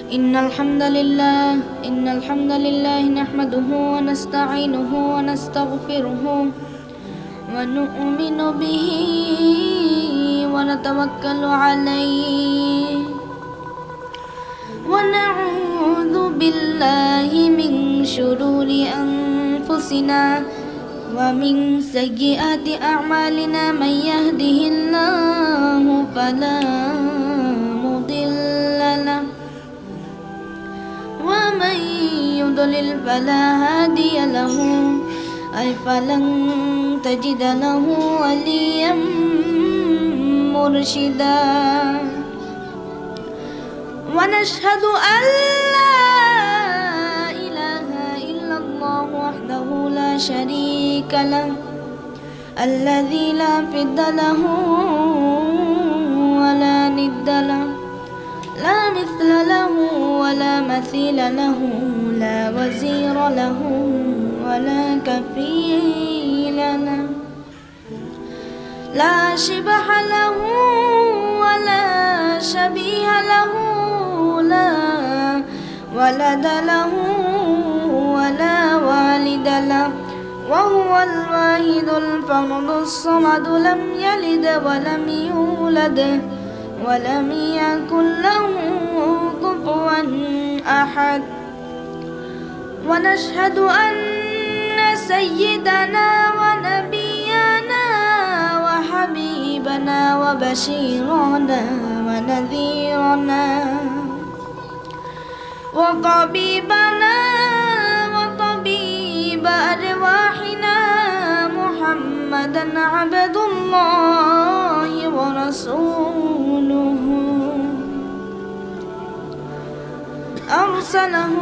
إن الحمد لله نحمده ونستعينه ونستغفره ونؤمن به ونتوكل عليه ونعوذ بالله من شرور أنفسنا ومن سيئات أعمالنا من يهده الله فلا مضل له ومن يضلل فلا هادي له أي فلن تجد له وليا مرشدا ونشهد أن لا إله إلا الله وحده لا شريك له الذي لا ضد له ولا ند له لا مثل له ولا مثيل له لا وزير له ولا كفيل له لا شبه له ولا شبيه له لا ولد له ولا والد له وهو الواحد الفرد الصمد لم يلد ولم يولد ولم يكن له كفوا أحد ونشهد أن سيدنا ونبينا وحبيبنا وبشيرنا ونذيرنا وطبيبنا وطبيب أرواحنا محمدا عبد الله ورسوله أرسله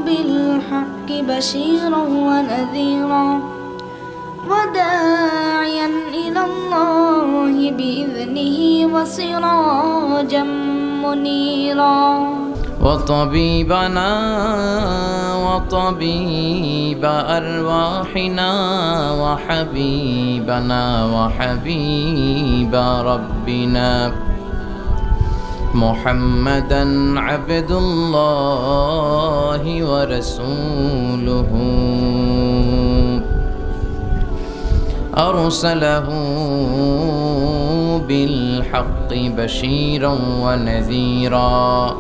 بالحق بشيرا ونذيرا وداعيا إلى الله بإذنه وسراجا منيرا وطبيبنا وطبيب أرواحنا وحبيبنا وحبيب ربنا محمدا عبد الله ورسوله أرسله بالحق بشيرا ونذيرا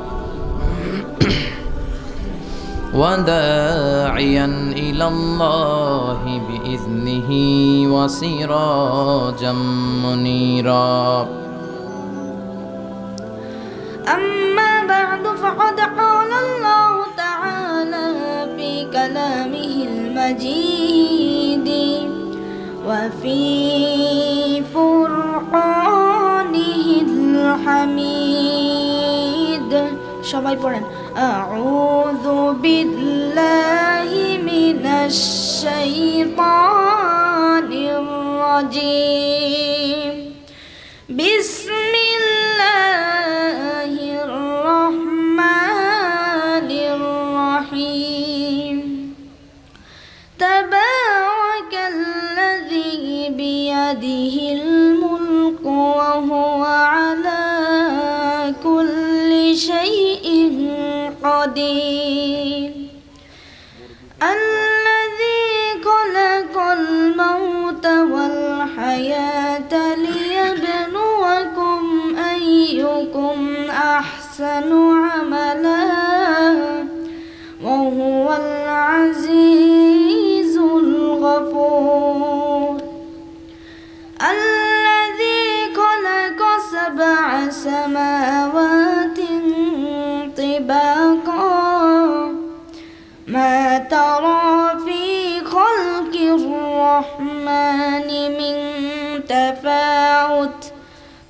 وداعيا إلى الله بإذنه وسراجا منيرا أما بعد فقد قال الله تعالى في كلامه المجيد وفي فرقانه الحميد সবাই পড়েন أعوذ بالله من الشيطان الرجيم بسم الله الرحمن الرحيم تبارك الذي بيده الملك وهو على كل شيء قدير الذي خلق الموت والحياة ليبلوكم أيكم أحسن عملا وهو العزيز الغفور الذي خلق 7 سماوات طباقا ما ترى في خلق الرحمن من تفاوت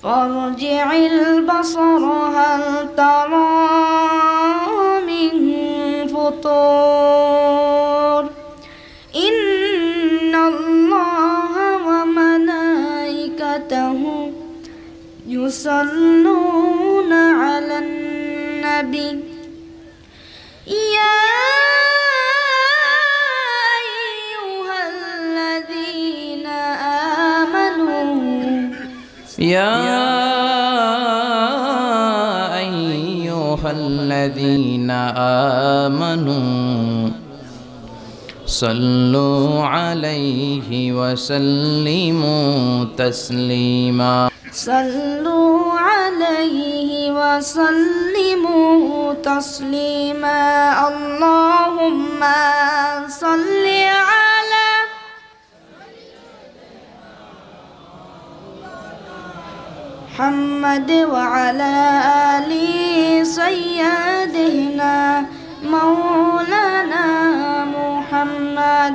فارجع البصر هل ترى من فطور إن الله وملائكته يصلون على النبي يا أيها الذين آمنوا يا أيها الذين آمنوا صلوا عليه وسلموا تسليما صلوا عليه وسلموا تسليما اللهم صل على محمد وعلى آل سيدنا مولانا মুহাম্মদ।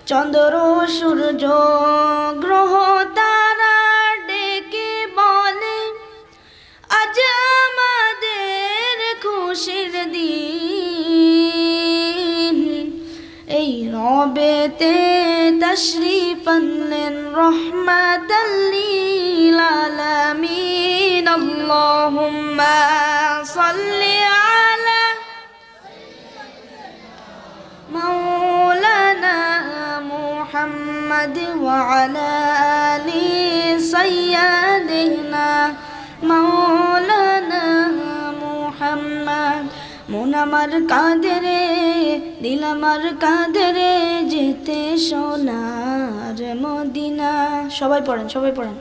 চন্দ্র সূর্য গ্রহ তারা ডেকে বলে আজ আমাদের খুশির দিন। এই রবেতে তশরিফ আনলেন রহমাতাল লিল আলামিন। আল্লাহুম্মা সাল্লি আলা مولانا محمد وعلى آل سيدنا مولانا محمد। মন আমার কাঁদে রে দিল আমার কাঁদে রে যেতে সোনার মদিনা। সবাই পড়েন সবাই পড়েন।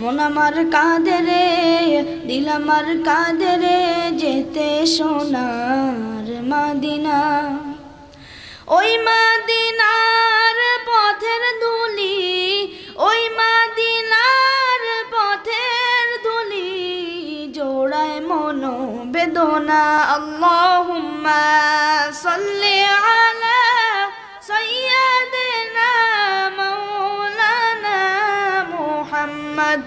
মন আমার কাঁদে রে দিল আমার কাঁদে রে যেতে সোনার মদিনা। ওই মদিনার পথের ধুলি ওই মদিনার পথের ধুলি জোড়ায় মন বেদনা। আল্লাহুম্মা সাল্লি আলা সাইয়্যিদিনা মাওলানা মুহাম্মদ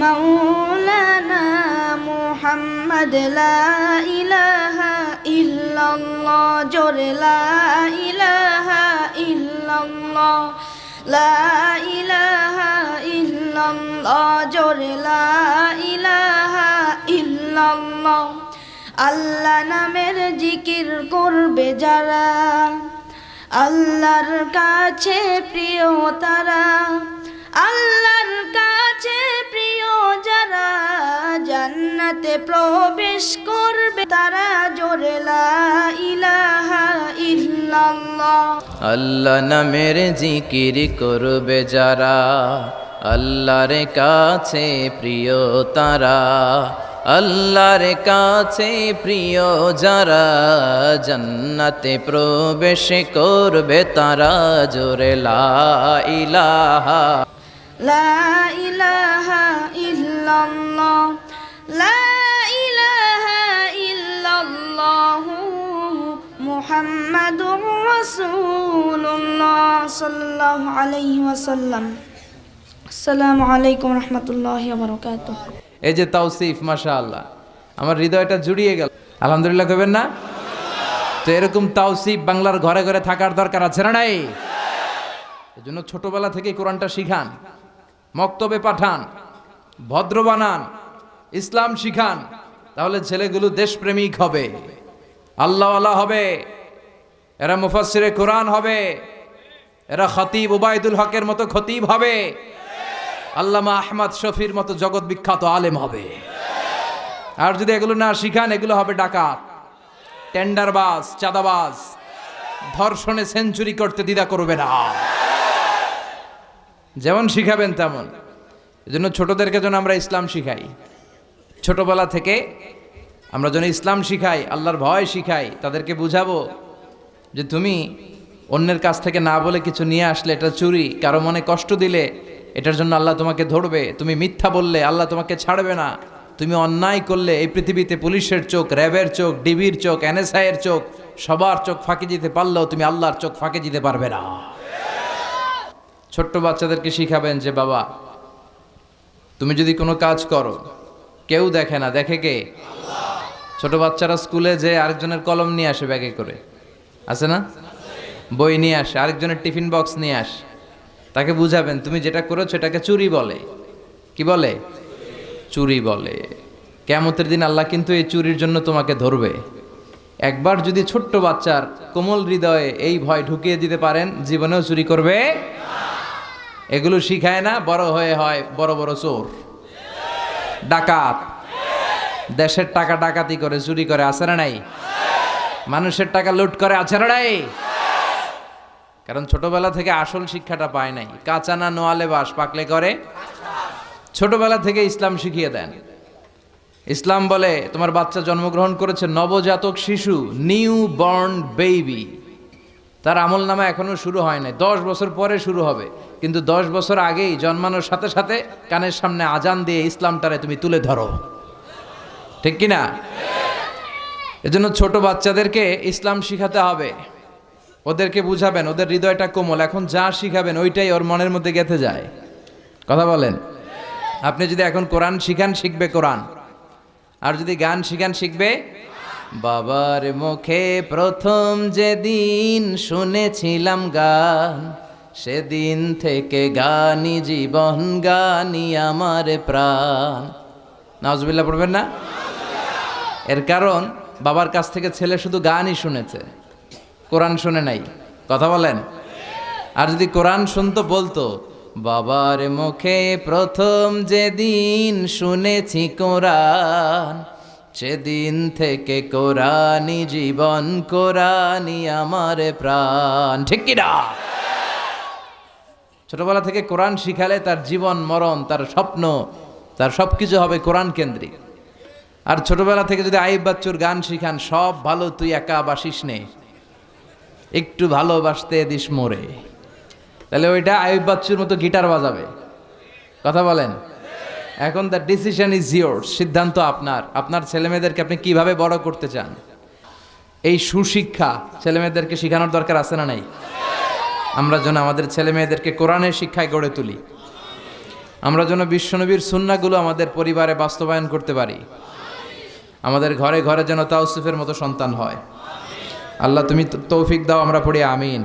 مولانا محمد لا إله إلا الله جور لا إله إلا الله لا إله إلا الله جور لا إله إلا الله। আল্লাহ নামের জিকির করবে যারা আল্লাহর কাছে প্রিয় তারা। আল্লাহর কাছে প্রিয় যারা জান্নাতে প্রবেশ করবে তারা জোরে লা ইলাহা ইল্লাল্লাহ। আল্লাহ নামের জিকির করবে যারা আল্লাহর কাছে প্রিয় তারা। আল্লাহর কাছে প্রিয় যারা জান্নাতে প্রবেশ করবে তারা জোরে লা ইলাহা লা ইলাহা ইল্লাল্লাহ লা ইলাহা ইল্লাল্লাহ মুহাম্মাদুর রাসূলুল্লাহ সাল্লাল্লাহু আলাইহি ওয়াসাল্লাম। আসসালামু আলাইকুম ওয়া রাহমাতুল্লাহি ওয়া বারাকাতুহু। এই যে তাওসিফ মাশাআল্লাহ আমার হৃদয়টা জুড়িয়ে গেল। আলহামদুলিল্লাহ কইবেন না? তো এরকম তাওসিফ বাংলার ঘরে ঘরে থাকার দরকার আছে না নাই? এজন্য ছোটবেলা থেকে কোরআনটা শিখান, মক্তবে পাঠান, ভদ্র বানান, ইসলাম শিখান, তাহলে ছেলেগুলো দেশপ্রেমিক হবে, আল্লাহওয়ালা হবে, এরা মুফাসসিরে কোরআন হবে, এরা খতিব উবাইদুল হকের মতো খতিব হবে, আল্লামা আহমদ শফির মতো জগৎ বিখ্যাত আলেম হবে। আর যদি এগুলো না শিখান এগুলো হবে ডাকাত, টেন্ডারবাজ, চাঁদাবাজ, ধর্ষণে সেঞ্চুরি করতে দ্বিধা করবে না। যেমন শিখাবেন তেমন। এজন্য ছোটদেরকে যেন আমরা ইসলাম শিখাই, ছোটবেলা থেকে আমরা যেন ইসলাম শিখাই, আল্লাহর ভয় শিখাই, তাদেরকে বুঝাবো যে তুমি অন্যের কাছ থেকে না বলে কিছু নিয়ে আসলে এটা চুরি, কারো মনে কষ্ট দিলে এটার জন্য আল্লাহ তোমাকে ধরবে, তুমি মিথ্যা বললে আল্লাহ তোমাকে ছাড়বে না, তুমি অন্যায় করলে এই পৃথিবীতে পুলিশের চোখ, র্যাবের চোখ, ডিবির চোখ, NSI এর চোখ, সবার চোখ ফাঁকি দিতে পারলেও তুমি আল্লাহর চোখ ফাঁকি দিতে পারবে না। ছোট্ট বাচ্চাদেরকে শিখাবেন যে বাবা তুমি যদি কোনো কাজ করো কেউ দেখে না, দেখে কে? ছোট বাচ্চারা স্কুলে যে আরেকজনের কলম নিয়ে আসে ব্যাগে করে, আছে না? বই নিয়ে আসে, আরেকজনের টিফিন বক্স নিয়ে আসে, তাকে বুঝাবেন তুমি যেটা করেছো এটাকে চুরি বলে। কি বলে? চুরি বলে। কিয়ামতের দিন আল্লাহ কিন্তু এই চুরির জন্য তোমাকে ধরবে। একবার যদি ছোট্ট বাচ্চার কোমল হৃদয়ে এই ভয় ঢুকিয়ে দিতে পারেন, জীবনেও চুরি করবে। এগুলো শিখায় না, বড় হয়ে হয় বড় বড় চোর। ডাকাত, দেশের টাকা ডাকাতি করে, চুরি করে, আছে না নাই? মানুষের টাকা লুট করে, আছে না নাই? কারণ ছোটবেলা থেকে আসল শিক্ষাটা পায় নাই। কাঁচা না নোয়ালে বাস, পাকলে করে। ছোটবেলা থেকে ইসলাম শিখিয়ে দেন। ইসলাম বলে তোমার বাচ্চা জন্মগ্রহণ করেছে, নবজাতক শিশু, নিউ বর্ন বেবি, তার আমল নামা এখনো শুরু হয় নাই, 10 বছর পরে শুরু হবে। কিন্তু 10 বছর আগেই জন্মানোর সাথে সাথে কানের সামনে আজান দিয়ে ইসলামটারে তুমি তুলে ধরো, ঠিক কিনা? এজন্য ছোট বাচ্চাদেরকে ইসলাম শিখাতে হবে। ওদেরকে বুঝাবেন, ওদের হৃদয়টা কোমল, এখন যা শিখাবেন ওইটাই ওর মনের মধ্যে গেঁথে যায়। কথা বলেন। আপনি যদি এখন কোরআন শিখান, শিখবে কোরআন। আর যদি গান শিখান, শিখবে। বাবার মুখে প্রথম যেদিন শুনেছিলাম গান, সেদিন থেকে গানি জীবন, গানি আমার প্রাণ। নাউজুবিল্লাহ পড়বেন না? এর কারণ বাবার কাছ থেকে ছেলে শুধু গানই শুনেছে, কোরআন শুনে নাই। কথা বলেন। আর যদি কোরআন শুনতো, বলতো বাবার মুখে প্রথম যেদিন শুনেছি কোরআন, সেদিন থেকে কোরআনই জীবন, কোরআনই আমার প্রাণ, ঠিক কিনা? ছোটবেলা থেকে কোরআন শিখালে তার জীবন মরণ, তার স্বপ্ন, তার সবকিছু হবে কোরআন কেন্দ্রিক। আর ছোটবেলা থেকে যদি আইয়ুব বাচ্চুর গান শিখান, সব ভালো তুই একা বাসিস নে, একটু ভালোবাসতে দিস মোরে, তাহলে ওইটা আইয়ুব বাচ্চুর মতো গিটার বাজাবে। কথা বলেন। এখন দ্য ডিসিশন ইজ ইয়োর্স, সিদ্ধান্ত আপনার। আপনার ছেলেমেয়েদেরকে আপনি কিভাবে বড় করতে চান, এই সুশিক্ষা ছেলেমেয়েদেরকে শেখানোর দরকার আছে না নাই? আমরা যেন আমাদের ছেলেমেয়েদেরকে কোরআনের শিক্ষায় গড়ে তুলি। আমরা যেন বিশ্বনবীর সুন্নাহগুলো আমাদের পরিবারে বাস্তবায়ন করতে পারি। আমাদের ঘরে ঘরে যেন তাওসিফের মতো সন্তান হয়। আল্লাহ তুমি তৌফিক দাও, আমরা পড়ি আমিন।